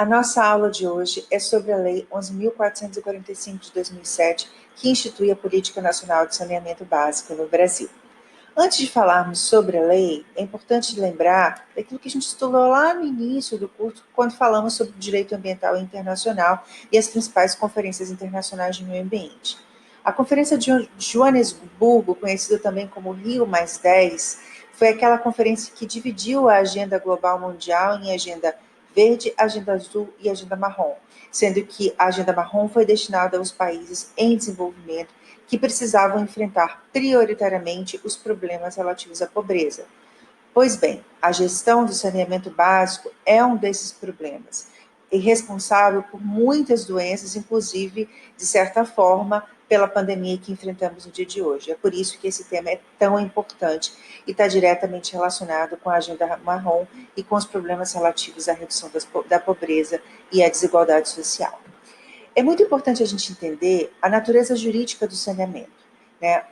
A nossa aula de hoje é sobre a Lei 11.445 de 2007, que institui a Política Nacional de Saneamento Básico no Brasil. Antes de falarmos sobre a lei, é importante lembrar daquilo que a gente estudou lá no início do curso, quando falamos sobre o direito ambiental internacional e as principais conferências internacionais de meio ambiente. A Conferência de Joanesburgo, conhecida também como Rio+10, foi aquela conferência que dividiu a agenda global mundial em agenda verde, agenda azul e agenda marrom, sendo que a agenda marrom foi destinada aos países em desenvolvimento que precisavam enfrentar prioritariamente os problemas relativos à pobreza. Pois bem, a gestão do saneamento básico é um desses problemas e responsável por muitas doenças, inclusive, de certa forma, pela pandemia que enfrentamos no dia de hoje. É por isso que esse tema é tão importante e está diretamente relacionado com a agenda marrom e com os problemas relativos à redução da pobreza e à desigualdade social. É muito importante a gente entender a natureza jurídica do saneamento, né?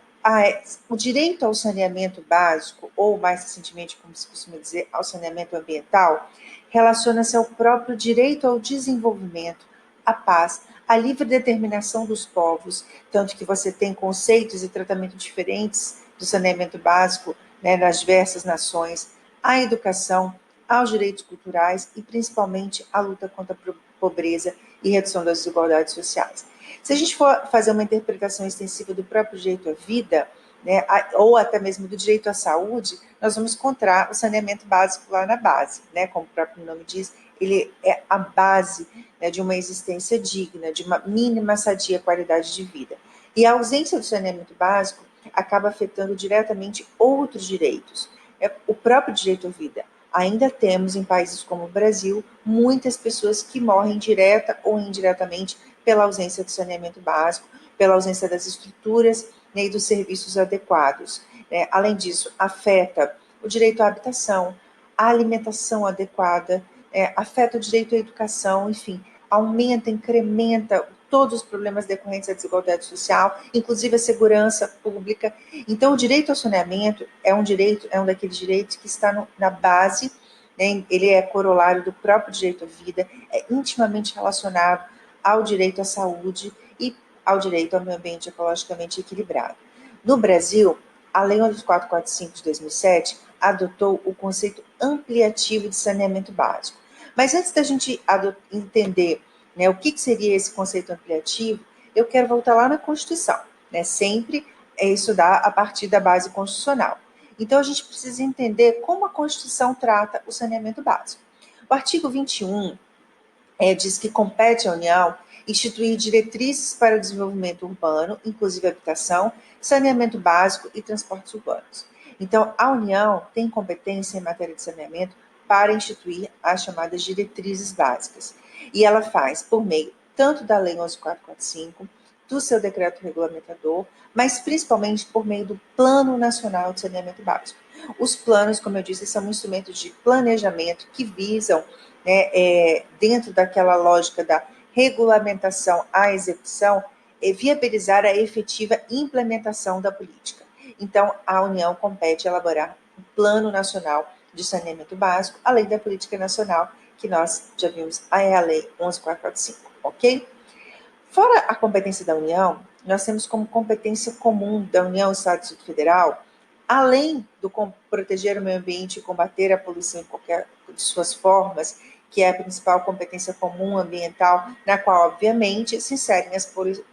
O direito ao saneamento básico, ou mais recentemente, como se costuma dizer, ao saneamento ambiental, relaciona-se ao próprio direito ao desenvolvimento, à paz, à livre determinação dos povos, tanto que você tem conceitos e tratamento diferentes do saneamento básico, né, nas diversas nações, à educação, aos direitos culturais e principalmente à luta contra a pobreza e redução das desigualdades sociais. Se a gente for fazer uma interpretação extensiva do próprio direito à vida, né, ou até mesmo do direito à saúde, nós vamos encontrar o saneamento básico lá na base, né, como o próprio nome diz, ele é a base, né, de uma existência digna, de uma mínima sadia qualidade de vida. E a ausência do saneamento básico acaba afetando diretamente outros direitos. O próprio direito à vida. Ainda temos em países como o Brasil muitas pessoas que morrem direta ou indiretamente pela ausência de saneamento básico, pela ausência das estruturas, né, e dos serviços adequados. Né? Além disso, afeta o direito à habitação, à alimentação adequada, afeta o direito à educação, enfim, aumenta, incrementa todos os problemas decorrentes da desigualdade social, inclusive a segurança pública. Então, o direito ao saneamento é um daqueles direitos que está na base, né, ele é corolário do próprio direito à vida, é intimamente relacionado ao direito à saúde e ao direito ao meio ambiente ecologicamente equilibrado. No Brasil, a Lei 11.445 de 2007 adotou o conceito ampliativo de saneamento básico. Mas antes da gente entender, né, o que seria esse conceito ampliativo, eu quero voltar lá na Constituição, né, sempre estudar a partir da base constitucional. Então, a gente precisa entender como a Constituição trata o saneamento básico. O artigo 21 diz que compete à União instituir diretrizes para o desenvolvimento urbano, inclusive habitação, saneamento básico e transportes urbanos. Então, a União tem competência em matéria de saneamento para instituir as chamadas diretrizes básicas. E ela faz por meio tanto da Lei 11.445, do seu decreto regulamentador, mas principalmente por meio do Plano Nacional de Saneamento Básico. Os planos, como eu disse, são instrumentos de planejamento que visam, né, dentro daquela lógica da regulamentação à execução, viabilizar a efetiva implementação da política. Então, a União compete elaborar um Plano Nacional de Saneamento Básico, além da Política Nacional, que nós já vimos, é a Lei 11.445, ok? Fora a competência da União, nós temos como competência comum da União, Estado e Distrito Federal, além do proteger o meio ambiente e combater a poluição em qualquer de suas formas, que é a principal competência comum ambiental, na qual, obviamente, se inserem as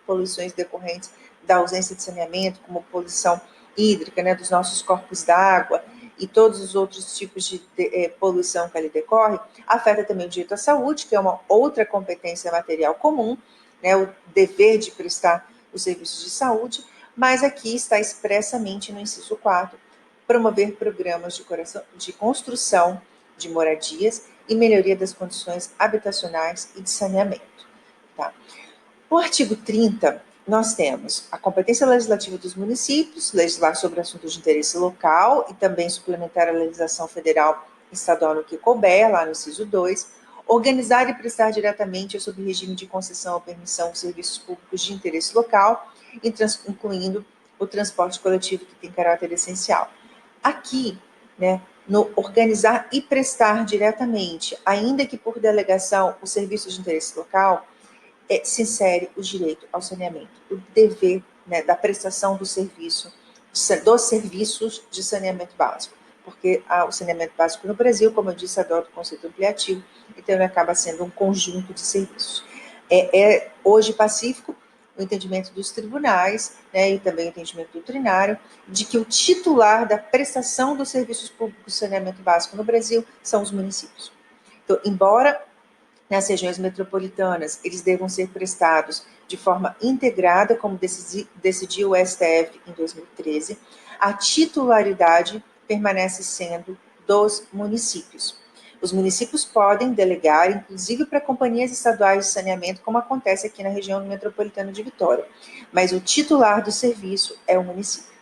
poluições decorrentes da ausência de saneamento, como poluição hídrica, né, dos nossos corpos d'água e todos os outros tipos de poluição que ali decorre, afeta também o direito à saúde, que é uma outra competência material comum, né, o dever de prestar os serviços de saúde, mas aqui está expressamente no inciso 4, promover programas de construção de moradias e melhoria das condições habitacionais e de saneamento. Tá? No artigo 30, nós temos a competência legislativa dos municípios, legislar sobre assuntos de interesse local e também suplementar a legislação federal e estadual no que couber, lá no inciso 2, organizar e prestar diretamente ou sob regime de concessão ou permissão de serviços públicos de interesse local, incluindo o transporte coletivo que tem caráter essencial. Aqui, né, no organizar e prestar diretamente, ainda que por delegação, o serviço de interesse local, se insere o direito ao saneamento, o dever, né, da prestação do serviço, dos serviços de saneamento básico, porque o saneamento básico no Brasil, como eu disse, adota o conceito ampliativo, então ele acaba sendo um conjunto de serviços. É hoje pacífico o entendimento dos tribunais, né, e também o entendimento doutrinário, de que o titular da prestação dos serviços públicos de saneamento básico no Brasil são os municípios. Então, embora nas regiões metropolitanas eles devam ser prestados de forma integrada, como decidiu o STF em 2013, a titularidade permanece sendo dos municípios. Os municípios podem delegar, inclusive para companhias estaduais de saneamento, como acontece aqui na região metropolitana de Vitória, mas o titular do serviço é o município.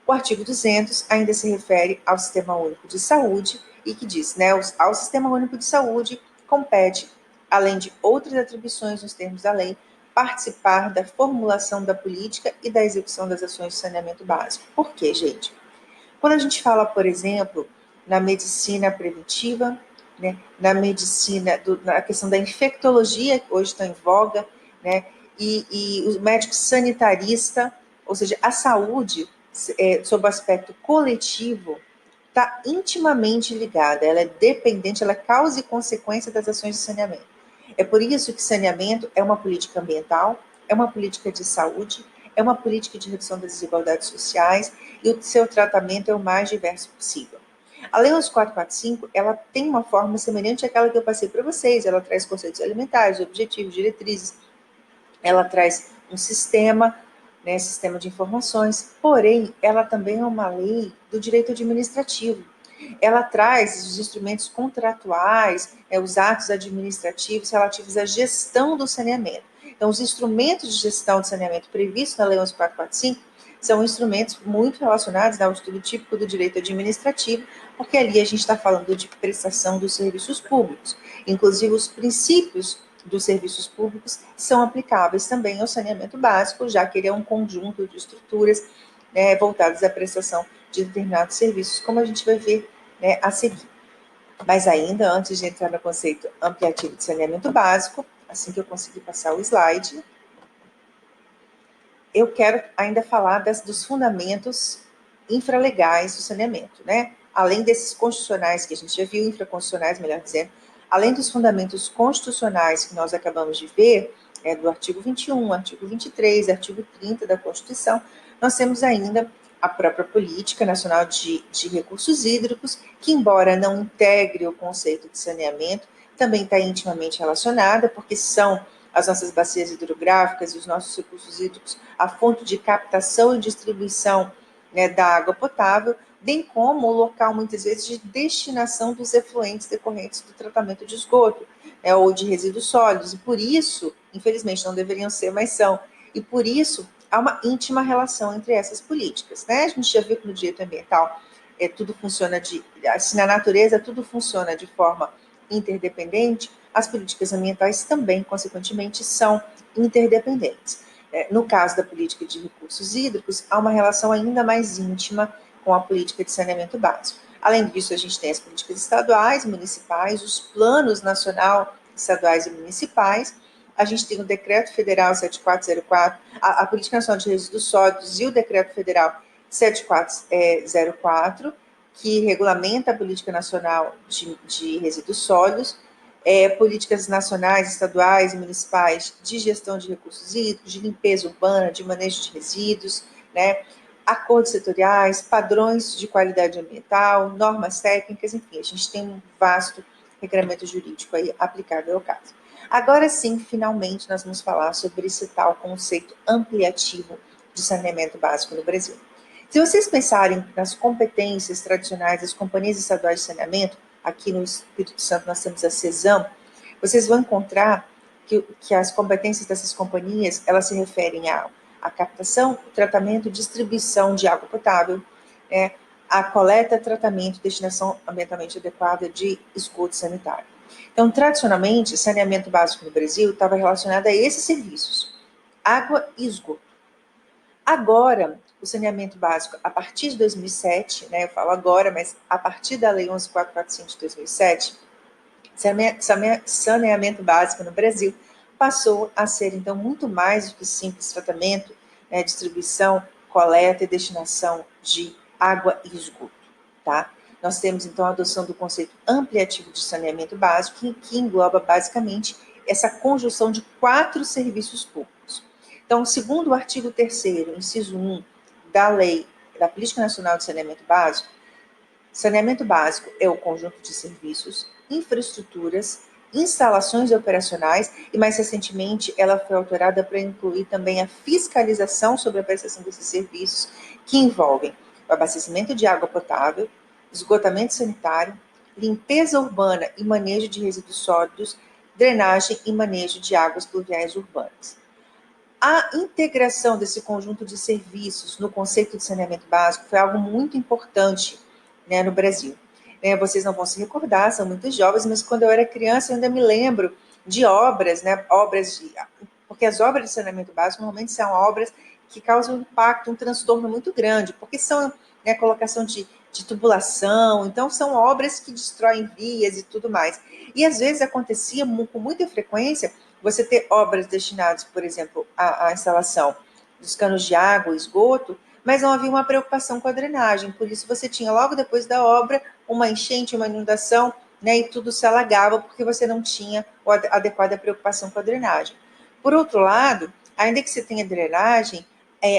O artigo 200 ainda se refere ao Sistema Único de Saúde e que diz, né, ao Sistema Único de Saúde compete, além de outras atribuições nos termos da lei, participar da formulação da política e da execução das ações de saneamento básico. Por quê, gente? Quando a gente fala, por exemplo, na medicina preventiva, né, na medicina, na questão da infectologia, que hoje está em voga, né, e o médico sanitarista, ou seja, a saúde, sob o aspecto coletivo, está intimamente ligada, ela é dependente, ela é causa e consequência das ações de saneamento. É por isso que saneamento é uma política ambiental, é uma política de saúde, é uma política de redução das desigualdades sociais e o seu tratamento é o mais diverso possível. A Lei 11.445, ela tem uma forma semelhante àquela que eu passei para vocês, ela traz conceitos alimentares, objetivos, diretrizes, ela traz um sistema, né, sistema de informações, porém, ela também é uma lei do direito administrativo. Ela traz os instrumentos contratuais, os atos administrativos relativos à gestão do saneamento. Então, os instrumentos de gestão de saneamento previstos na Lei 11.445 são instrumentos muito relacionados ao estudo típico do direito administrativo, porque ali a gente está falando de prestação dos serviços públicos. Inclusive, os princípios dos serviços públicos são aplicáveis também ao saneamento básico, já que ele é um conjunto de estruturas, né, voltadas à prestação de determinados serviços, como a gente vai ver, né, a seguir. Mas ainda, antes de entrar no conceito ampliativo de saneamento básico, assim que eu conseguir passar o slide, eu quero ainda falar dos fundamentos infralegais do saneamento, né? Além desses constitucionais que a gente já viu, infraconstitucionais, melhor dizendo, além dos fundamentos constitucionais que nós acabamos de ver, do artigo 21, artigo 23, artigo 30 da Constituição, nós temos ainda a própria Política Nacional de Recursos Hídricos, que, embora não integre o conceito de saneamento, também está intimamente relacionada, porque são as nossas bacias hidrográficas e os nossos recursos hídricos a fonte de captação e distribuição, né, da água potável, bem como o local, muitas vezes, de destinação dos efluentes decorrentes do tratamento de esgoto, né, ou de resíduos sólidos. E por isso, infelizmente, não deveriam ser, mas são. E por isso, há uma íntima relação entre essas políticas. Né? A gente já viu que no direito ambiental tudo funciona se na natureza tudo funciona de forma interdependente, as políticas ambientais também, consequentemente, são interdependentes. No caso da política de recursos hídricos, há uma relação ainda mais íntima com a política de saneamento básico. Além disso, a gente tem as políticas estaduais, municipais, os planos nacional, estaduais e municipais. A gente tem o Decreto Federal 7404, a Política Nacional de Resíduos Sólidos e o Decreto Federal 7404, que regulamenta a Política Nacional de Resíduos Sólidos, políticas nacionais, estaduais e municipais de gestão de recursos hídricos, de limpeza urbana, de manejo de resíduos, né, acordos setoriais, padrões de qualidade ambiental, normas técnicas, enfim, a gente tem um vasto regramento jurídico aí aplicável ao caso. Agora sim, finalmente, nós vamos falar sobre esse tal conceito ampliativo de saneamento básico no Brasil. Se vocês pensarem nas competências tradicionais das companhias estaduais de saneamento, aqui no Espírito Santo nós temos a CESAM, vocês vão encontrar que as competências dessas companhias, elas se referem à captação, tratamento e distribuição de água potável, a coleta, tratamento e destinação ambientalmente adequada de esgoto sanitário. Então, tradicionalmente, saneamento básico no Brasil estava relacionado a esses serviços, água e esgoto. Agora, o saneamento básico a partir de 2007, né, eu falo agora, mas a partir da Lei 11.445 de 2007, saneamento básico no Brasil passou a ser, então, muito mais do que simples tratamento, né, distribuição, coleta e destinação de água e esgoto, tá? Nós temos, então, a adoção do conceito ampliativo de saneamento básico, que engloba, basicamente, essa conjunção de 4 serviços públicos. Então, segundo o artigo 3º, inciso 1 da Lei da Política Nacional de Saneamento Básico, saneamento básico é o conjunto de serviços, infraestruturas, instalações operacionais e, mais recentemente, ela foi alterada para incluir também a fiscalização sobre a prestação desses serviços, que envolvem o abastecimento de água potável, esgotamento sanitário, limpeza urbana e manejo de resíduos sólidos, drenagem e manejo de águas pluviais urbanas. A integração desse conjunto de serviços no conceito de saneamento básico foi algo muito importante, né, no Brasil. Vocês não vão se recordar, são muito jovens, mas quando eu era criança eu ainda me lembro de obras, né, porque as obras de saneamento básico normalmente são obras que causam um impacto, um transtorno muito grande, porque são, né, colocação de tubulação, então são obras que destroem vias e tudo mais. E às vezes acontecia com muita frequência você ter obras destinadas, por exemplo, à instalação dos canos de água e esgoto, mas não havia uma preocupação com a drenagem. Por isso você tinha logo depois da obra uma enchente, uma inundação, né, e tudo se alagava porque você não tinha a adequada preocupação com a drenagem. Por outro lado, ainda que você tenha drenagem,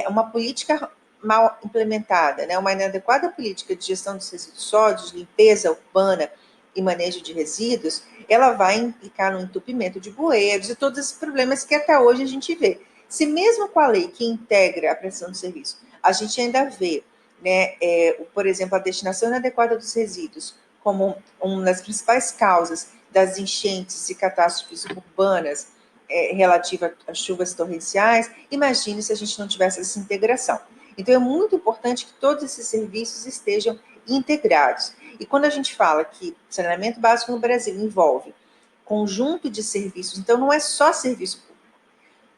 uma política mal implementada, né, uma inadequada política de gestão dos resíduos sólidos, limpeza urbana e manejo de resíduos, ela vai implicar no entupimento de bueiros e todos esses problemas que até hoje a gente vê. Se mesmo com a lei que integra a prestação de serviço, a gente ainda vê, né, por exemplo, a destinação inadequada dos resíduos como uma das principais causas das enchentes e catástrofes urbanas relativa às chuvas torrenciais, imagine se a gente não tivesse essa integração. Então, é muito importante que todos esses serviços estejam integrados. E quando a gente fala que saneamento básico no Brasil envolve conjunto de serviços, então não é só serviço público,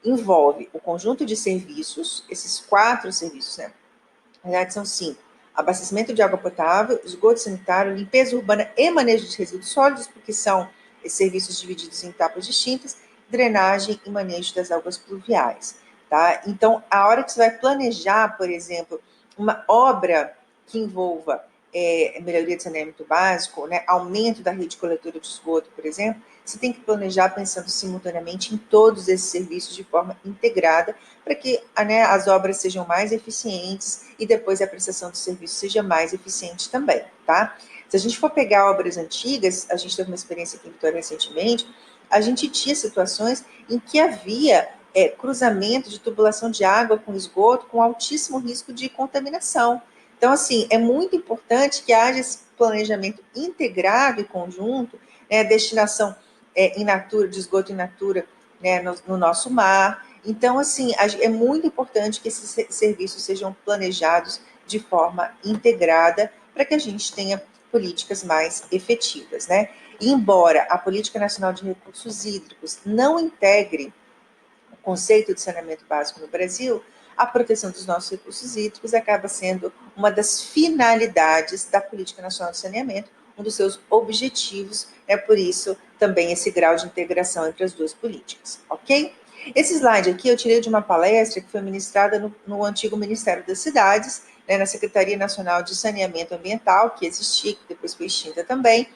envolve o conjunto de serviços, esses 4 serviços, né? Na verdade são 5. Abastecimento de água potável, esgoto sanitário, limpeza urbana e manejo de resíduos sólidos, porque são serviços divididos em etapas distintas, drenagem e manejo das águas pluviais, tá? Então, a hora que você vai planejar, por exemplo, uma obra que envolva melhoria de saneamento básico, né, aumento da rede de coletora de esgoto, por exemplo, você tem que planejar pensando simultaneamente em todos esses serviços de forma integrada, para que, né, as obras sejam mais eficientes e depois a prestação do serviço seja mais eficiente também, tá? Se a gente for pegar obras antigas, a gente teve uma experiência aqui em Vitória recentemente, a gente tinha situações em que havia cruzamento de tubulação de água com esgoto com altíssimo risco de contaminação. Então, assim, é muito importante que haja esse planejamento integrado e conjunto, né, destinação in natura, de esgoto in natura, né, no nosso mar. Então, assim, é muito importante que esses serviços sejam planejados de forma integrada para que a gente tenha políticas mais efetivas, né? E embora a Política Nacional de Recursos Hídricos não integre o conceito de saneamento básico no Brasil, a proteção dos nossos recursos hídricos acaba sendo uma das finalidades da Política Nacional de Saneamento, um dos seus objetivos, por isso também esse grau de integração entre as duas políticas, ok? Esse slide aqui eu tirei de uma palestra que foi ministrada no antigo Ministério das Cidades, né, na Secretaria Nacional de Saneamento Ambiental, que existia, que depois foi extinta também,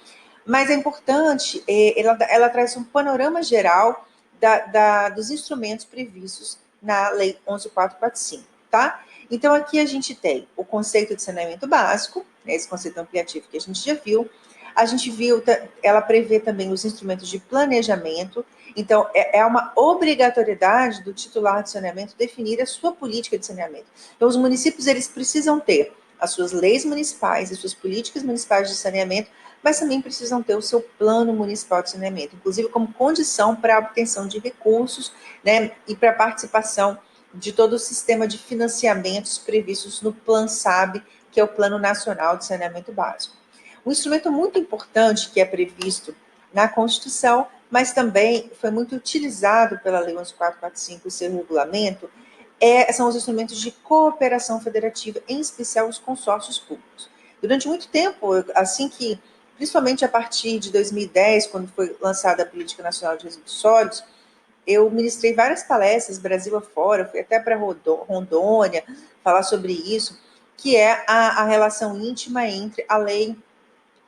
mas é importante, ela traz um panorama geral dos instrumentos previstos na Lei 11.445, tá? Então, aqui a gente tem o conceito de saneamento básico, né, esse conceito ampliativo que a gente já viu. A gente viu, ela prevê também os instrumentos de planejamento. Então, é uma obrigatoriedade do titular de saneamento definir a sua política de saneamento. Então, os municípios, eles precisam ter as suas leis municipais, as suas políticas municipais de saneamento, mas também precisam ter o seu plano municipal de saneamento, inclusive como condição para a obtenção de recursos, né, e para a participação de todo o sistema de financiamentos previstos no Plan SAB, que é o Plano Nacional de Saneamento Básico. Um instrumento muito importante que é previsto na Constituição, mas também foi muito utilizado pela Lei 11.445 e seu regulamento, são os instrumentos de cooperação federativa, em especial os consórcios públicos. Durante muito tempo, assim que, principalmente a partir de 2010, quando foi lançada a Política Nacional de Resíduos Sólidos, eu ministrei várias palestras, Brasil afora, fui até para Rondônia falar sobre isso, que é a relação íntima entre a Lei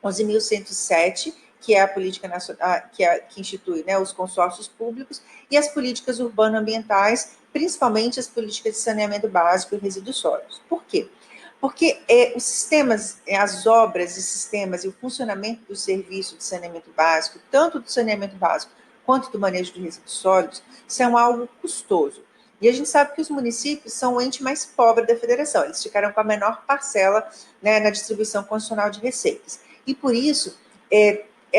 11.107, que é a política nacional, que institui, né, os consórcios públicos, e as políticas urbano-ambientais, principalmente as políticas de saneamento básico e resíduos sólidos. Por quê? Porque os sistemas, as obras e sistemas e o funcionamento do serviço de saneamento básico, tanto do saneamento básico quanto do manejo de resíduos sólidos, são algo custoso. E a gente sabe que os municípios são o ente mais pobre da federação, eles ficaram com a menor parcela, né, na distribuição constitucional de receitas. E por isso,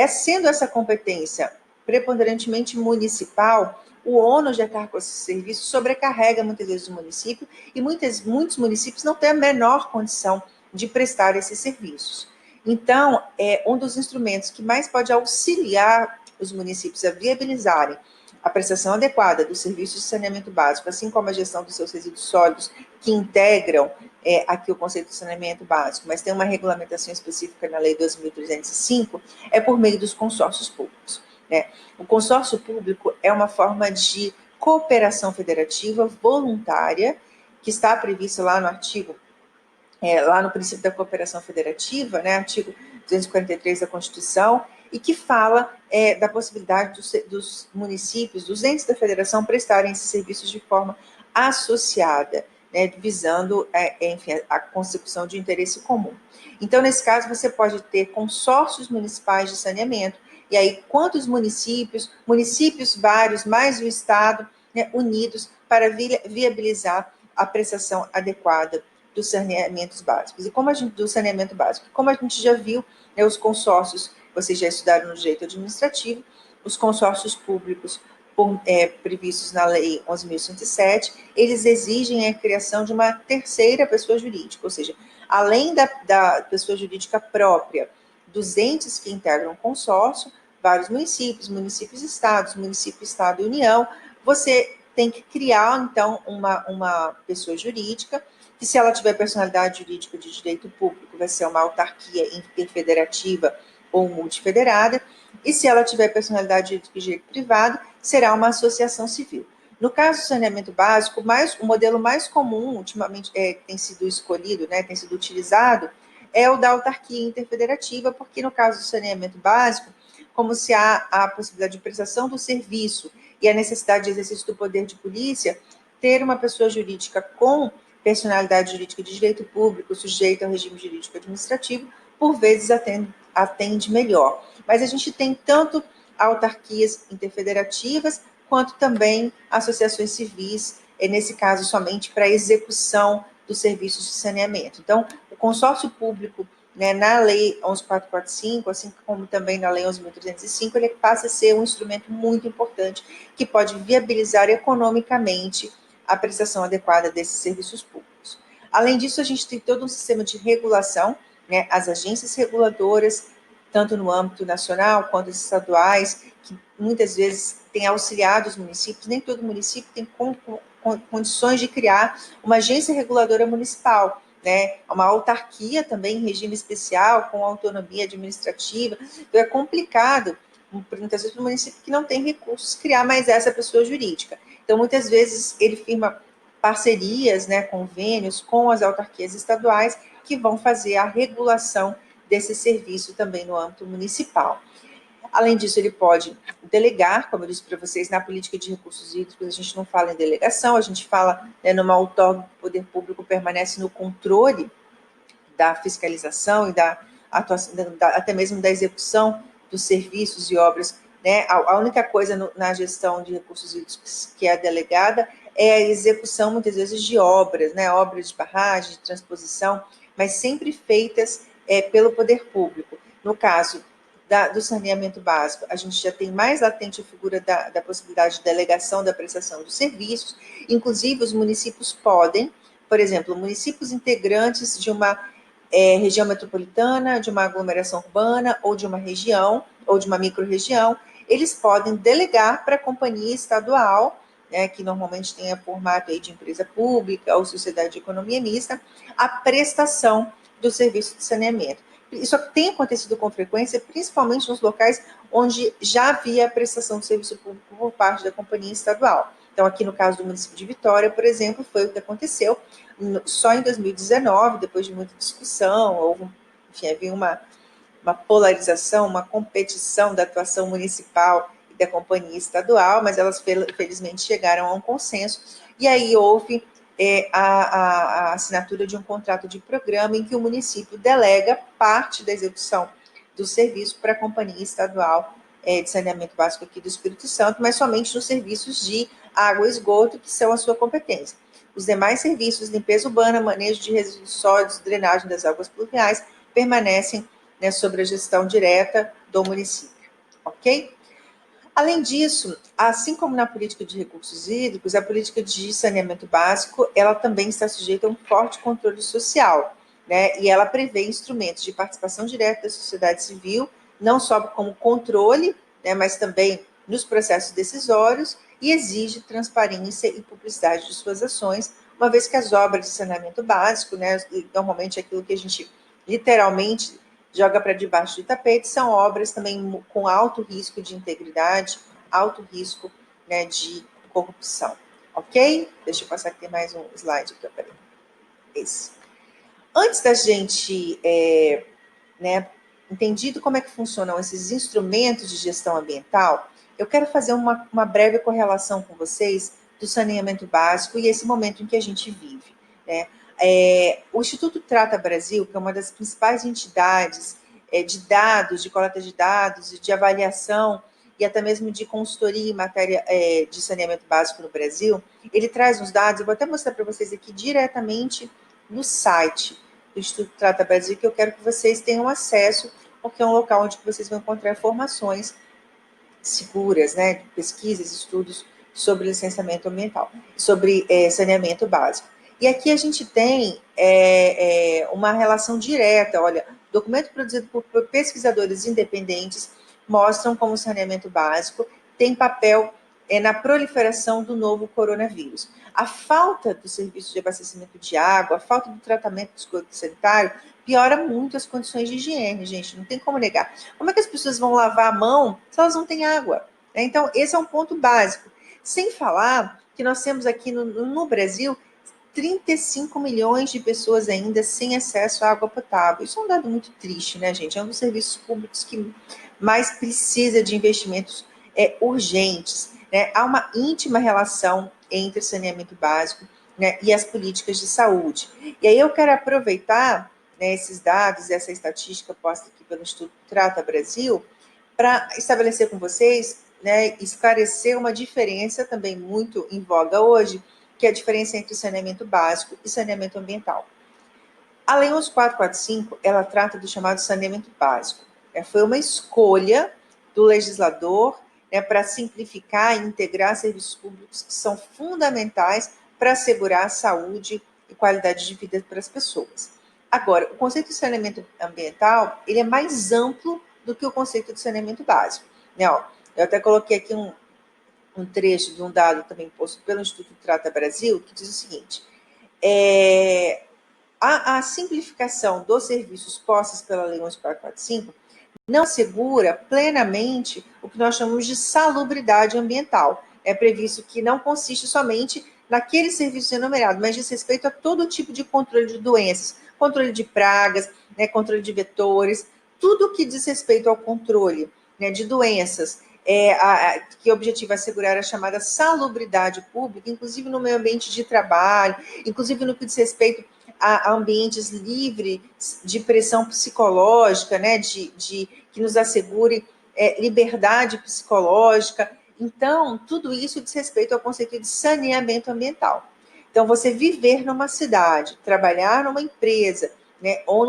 sendo essa competência preponderantemente municipal, o ônus de arcar com esse serviço sobrecarrega muitas vezes o município e muitos municípios não têm a menor condição de prestar esses serviços. Então, um dos instrumentos que mais pode auxiliar os municípios a viabilizarem a prestação adequada dos serviços de saneamento básico, assim como a gestão dos seus resíduos sólidos, que integram aqui o conceito de saneamento básico, mas tem uma regulamentação específica na Lei 2.305, é por meio dos consórcios públicos. Né? O consórcio público é uma forma de cooperação federativa voluntária, que está prevista lá no artigo, lá no princípio da cooperação federativa, né, artigo 243 da Constituição, e que fala da possibilidade dos municípios, dos entes da federação, prestarem esses serviços de forma associada, né, visando, enfim, a consecução de interesse comum. Então, nesse caso, você pode ter consórcios municipais de saneamento, e aí quantos municípios vários, mais o Estado, né, unidos para viabilizar a prestação adequada dos saneamentos básicos. E como a gente, do saneamento básico, como a gente já viu, né, os consórcios, vocês já estudaram no direito administrativo, os consórcios públicos previstos na Lei 11.107, eles exigem a criação de uma terceira pessoa jurídica, ou seja, além da pessoa jurídica própria dos entes que integram o consórcio, vários municípios, estados, município, estado e união, você tem que criar, então, uma pessoa jurídica, que se ela tiver personalidade jurídica de direito público, vai ser uma autarquia interfederativa ou multifederada, e se ela tiver personalidade jurídica de direito privado, será uma associação civil. No caso do saneamento básico, o modelo mais comum, ultimamente, tem sido escolhido, né, tem sido utilizado, é o da autarquia interfederativa, porque no caso do saneamento básico, como se há a possibilidade de prestação do serviço e a necessidade de exercício do poder de polícia, ter uma pessoa jurídica com personalidade jurídica de direito público, sujeita ao regime jurídico administrativo, por vezes atende melhor. Mas a gente tem tanto autarquias interfederativas, quanto também associações civis, nesse caso somente para execução dos serviços de saneamento. Então, o consórcio público, né, na Lei 11.445, assim como também na Lei 11.305, ele passa a ser um instrumento muito importante que pode viabilizar economicamente a prestação adequada desses serviços públicos. Além disso, a gente tem todo um sistema de regulação, né, as agências reguladoras, tanto no âmbito nacional quanto as estaduais, que muitas vezes têm auxiliado os municípios, nem todo município tem condições de criar uma agência reguladora municipal, né, uma autarquia também em regime especial, com autonomia administrativa. Então é complicado, muitas vezes, para o município que não tem recursos, criar mais essa pessoa jurídica. Então, muitas vezes, ele firma parcerias, né, convênios com as autarquias estaduais que vão fazer a regulação desse serviço também no âmbito municipal. Além disso, ele pode delegar, como eu disse para vocês, na política de recursos hídricos, a gente não fala em delegação, a gente fala, né, numa outorga que o poder público permanece no controle da fiscalização e da atuação, até mesmo da execução dos serviços e obras. Né? A única coisa na gestão de recursos hídricos que é delegada é a execução, muitas vezes, de obras, né? Obras de barragem, de transposição, mas sempre feitas pelo poder público. No caso do saneamento básico, a gente já tem mais latente a figura da possibilidade de delegação da prestação dos serviços, inclusive os municípios podem, por exemplo, municípios integrantes de uma região metropolitana, de uma aglomeração urbana, ou de uma região, ou de uma micro-região, eles podem delegar para a companhia estadual, né, que normalmente tem formato aí de empresa pública ou sociedade de economia mista, a prestação do serviço de saneamento. Isso tem acontecido com frequência, principalmente nos locais onde já havia a prestação de serviço público por parte da companhia estadual. Então, aqui no caso do município de Vitória, por exemplo, foi o que aconteceu. Só em 2019, depois de muita discussão, houve, enfim, havia uma polarização, uma competição da atuação municipal e da companhia estadual, mas elas felizmente chegaram a um consenso, e aí houve a assinatura de um contrato de programa em que o município delega parte da execução do serviço para a companhia estadual de saneamento básico aqui do Espírito Santo, mas somente nos serviços de água e esgoto, que são a sua competência. Os demais serviços, limpeza urbana, manejo de resíduos sólidos, drenagem das águas pluviais, permanecem, né, sobre a gestão direta do município, ok? Além disso, assim como na política de recursos hídricos, a política de saneamento básico, ela também está sujeita a um forte controle social, né? E ela prevê instrumentos de participação direta da sociedade civil, não só como controle, né, mas também nos processos decisórios, e exige transparência e publicidade de suas ações, uma vez que as obras de saneamento básico, né, normalmente aquilo que a gente literalmente joga para debaixo do tapete, são obras também com alto risco de integridade, alto risco, né, de corrupção. Ok? Deixa eu passar aqui mais um slide aqui, peraí. Esse. Antes da gente, né, entendido como é que funcionam esses instrumentos de gestão ambiental, eu quero fazer uma breve correlação com vocês do saneamento básico e esse momento em que a gente vive, né? O Instituto Trata Brasil, que é uma das principais entidades de dados, de coleta de dados, de avaliação e até mesmo de consultoria em matéria de saneamento básico no Brasil, ele traz uns dados, eu vou até mostrar para vocês aqui diretamente no site do Instituto Trata Brasil, que eu quero que vocês tenham acesso, porque é um local onde vocês vão encontrar informações seguras, né, pesquisas, estudos sobre licenciamento ambiental, sobre saneamento básico. E aqui a gente tem uma relação direta, olha, documento produzido por pesquisadores independentes mostram como o saneamento básico tem papel na proliferação do novo coronavírus. A falta do serviço de abastecimento de água, a falta do tratamento do esgoto sanitário piora muito as condições de higiene, gente, não tem como negar. Como é que as pessoas vão lavar a mão se elas não têm água? Então, esse é um ponto básico. Sem falar que nós temos aqui no Brasil 35 milhões de pessoas ainda sem acesso à água potável. Isso é um dado muito triste, né, gente? É um dos serviços públicos que mais precisa de investimentos urgentes, né? Há uma íntima relação entre saneamento básico, né, e as políticas de saúde. E aí eu quero aproveitar, né, esses dados, essa estatística posta aqui pelo Instituto Trata Brasil, para estabelecer com vocês, né, esclarecer uma diferença também muito em voga hoje, que é a diferença entre saneamento básico e saneamento ambiental. A Lei 11.445, ela trata do chamado saneamento básico. Foi uma escolha do legislador, né, para simplificar e integrar serviços públicos que são fundamentais para assegurar a saúde e qualidade de vida para as pessoas. Agora, o conceito de saneamento ambiental, ele é mais amplo do que o conceito de saneamento básico. Né, ó, eu até coloquei aqui um trecho de um dado também posto pelo Instituto Trata Brasil, que diz o seguinte: a simplificação dos serviços postos pela Lei 11.445 não assegura plenamente o que nós chamamos de salubridade ambiental. É previsto que não consiste somente naquele serviço enumerado, mas diz respeito a todo tipo de controle de doenças, controle de pragas, né, controle de vetores, tudo que diz respeito ao controle, né, de doenças, que o objetivo é assegurar a chamada salubridade pública, inclusive no meio ambiente de trabalho, inclusive no que diz respeito a ambientes livres de pressão psicológica, né, que nos assegure liberdade psicológica. Então, tudo isso diz respeito ao conceito de saneamento ambiental. Então, você viver numa cidade, trabalhar numa empresa, né, ou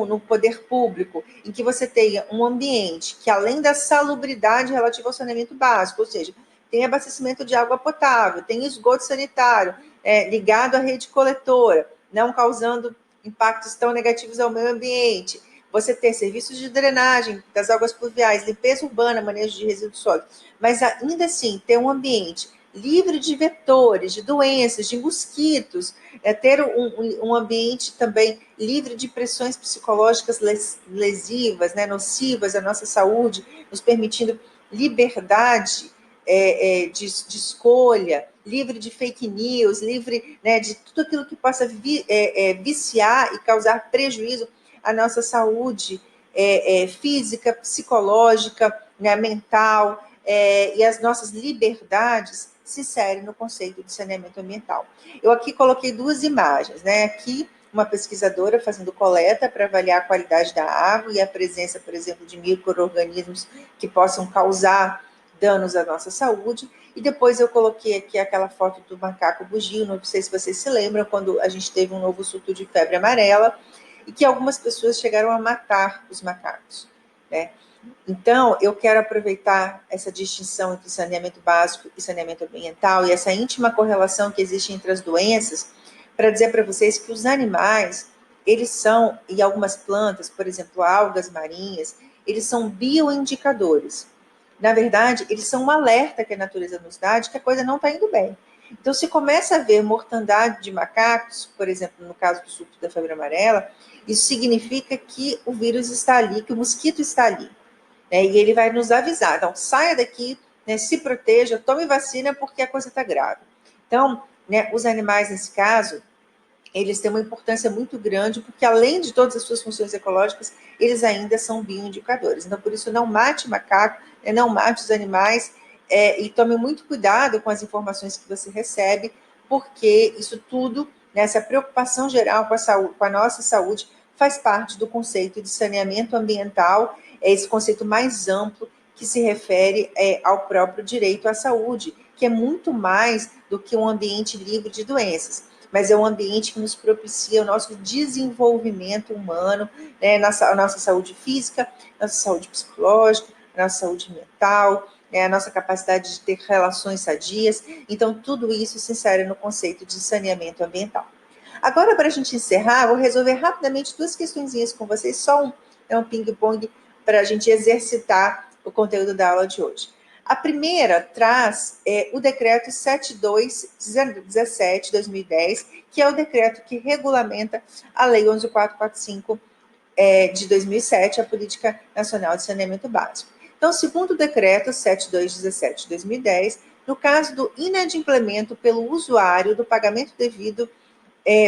no poder público, em que você tenha um ambiente que, além da salubridade relativa ao saneamento básico, ou seja, tem abastecimento de água potável, tem esgoto sanitário ligado à rede coletora, não causando impactos tão negativos ao meio ambiente. Você ter serviços de drenagem das águas pluviais, limpeza urbana, manejo de resíduos sólidos, mas ainda assim ter um ambiente livre de vetores, de doenças, de mosquitos, ter um ambiente também livre de pressões psicológicas lesivas, né, nocivas à nossa saúde, nos permitindo liberdade de escolha, livre de fake news, livre, né, de tudo aquilo que possa viciar e causar prejuízo à nossa saúde física, psicológica, né, mental, e as nossas liberdades se inserem no conceito de saneamento ambiental. Eu aqui coloquei duas imagens, né? Aqui uma pesquisadora fazendo coleta para avaliar a qualidade da água e a presença, por exemplo, de micro-organismos que possam causar danos à nossa saúde. E depois eu coloquei aqui aquela foto do macaco bugio, não sei se vocês se lembram, quando a gente teve um novo surto de febre amarela, e que algumas pessoas chegaram a matar os macacos, né? Então, eu quero aproveitar essa distinção entre saneamento básico e saneamento ambiental e essa íntima correlação que existe entre as doenças para dizer para vocês que os animais, eles são, e algumas plantas, por exemplo, algas marinhas, eles são bioindicadores. Na verdade, eles são um alerta que a natureza nos dá de que a coisa não está indo bem. Então, se começa a haver mortandade de macacos, por exemplo, no caso do surto da febre amarela, isso significa que o vírus está ali, que o mosquito está ali. Né? E ele vai nos avisar. Então, saia daqui, né, se proteja, tome vacina porque a coisa está grave. Então, né, os animais, nesse caso, eles têm uma importância muito grande, porque além de todas as suas funções ecológicas, eles ainda são bioindicadores. Então, por isso, não mate macaco, né, não mate os animais, e tome muito cuidado com as informações que você recebe, porque isso tudo, né, essa preocupação geral com a saúde, com a nossa saúde, faz parte do conceito de saneamento ambiental, é esse conceito mais amplo que se refere ao próprio direito à saúde, que é muito mais do que um ambiente livre de doenças, mas é um ambiente que nos propicia o nosso desenvolvimento humano, né, a nossa saúde física, nossa saúde psicológica, a nossa saúde mental, né, a nossa capacidade de ter relações sadias. Então, tudo isso se insere no conceito de saneamento ambiental. Agora, para a gente encerrar, vou resolver rapidamente duas questõezinhas com vocês, só um ping-pong para a gente exercitar o conteúdo da aula de hoje. A primeira traz o decreto 7217/2010, que é o decreto que regulamenta a Lei 11.445 de 2007, a Política Nacional de Saneamento Básico. Então, segundo o decreto 7217/2010, no caso do inadimplemento pelo usuário do pagamento devido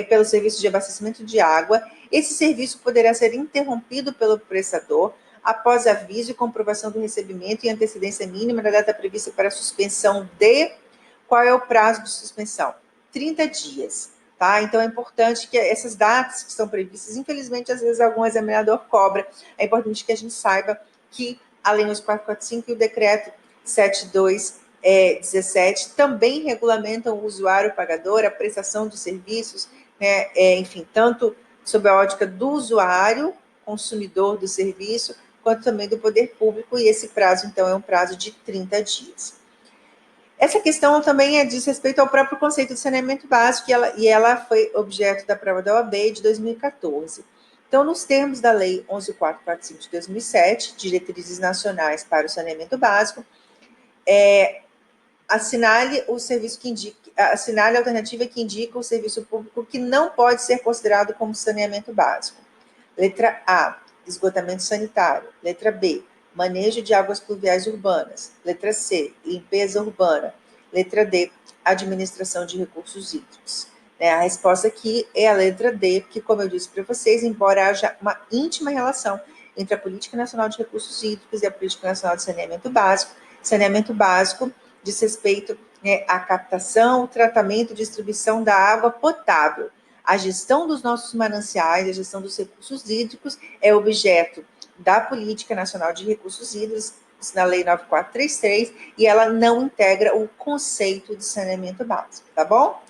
pelo serviço de abastecimento de água, esse serviço poderá ser interrompido pelo prestador após aviso e comprovação do recebimento e antecedência mínima da data prevista para a suspensão de... Qual é o prazo de suspensão? 30 dias. Tá? Então, é importante que essas datas que estão previstas, infelizmente, às vezes algum examinador cobra, é importante que a gente saiba que a Lei 11.445 e o Decreto 7217 também regulamentam o usuário pagador, a prestação de serviços, né, enfim, tanto sob a ótica do usuário, consumidor do serviço, quanto também do poder público, e esse prazo, então, é um prazo de 30 dias. Essa questão também diz respeito ao próprio conceito de saneamento básico, e ela foi objeto da prova da OAB de 2014. Então, nos termos da Lei 11.445 de 2007, Diretrizes Nacionais para o Saneamento Básico, assinale o serviço que indica, assinale a alternativa que indica o serviço público que não pode ser considerado como saneamento básico. Letra A, esgotamento sanitário. Letra B, manejo de águas pluviais urbanas. Letra C, limpeza urbana. Letra D, administração de recursos hídricos. A resposta aqui é a letra D, porque, como eu disse para vocês, embora haja uma íntima relação entre a Política Nacional de Recursos Hídricos e a Política Nacional de Saneamento Básico diz respeito à captação, tratamento e distribuição da água potável. A gestão dos nossos mananciais, a gestão dos recursos hídricos é objeto da Política Nacional de Recursos Hídricos, na Lei 9433, e ela não integra o conceito de saneamento básico, tá bom?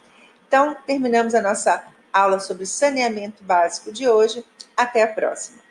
Então, terminamos a nossa aula sobre saneamento básico de hoje. Até a próxima.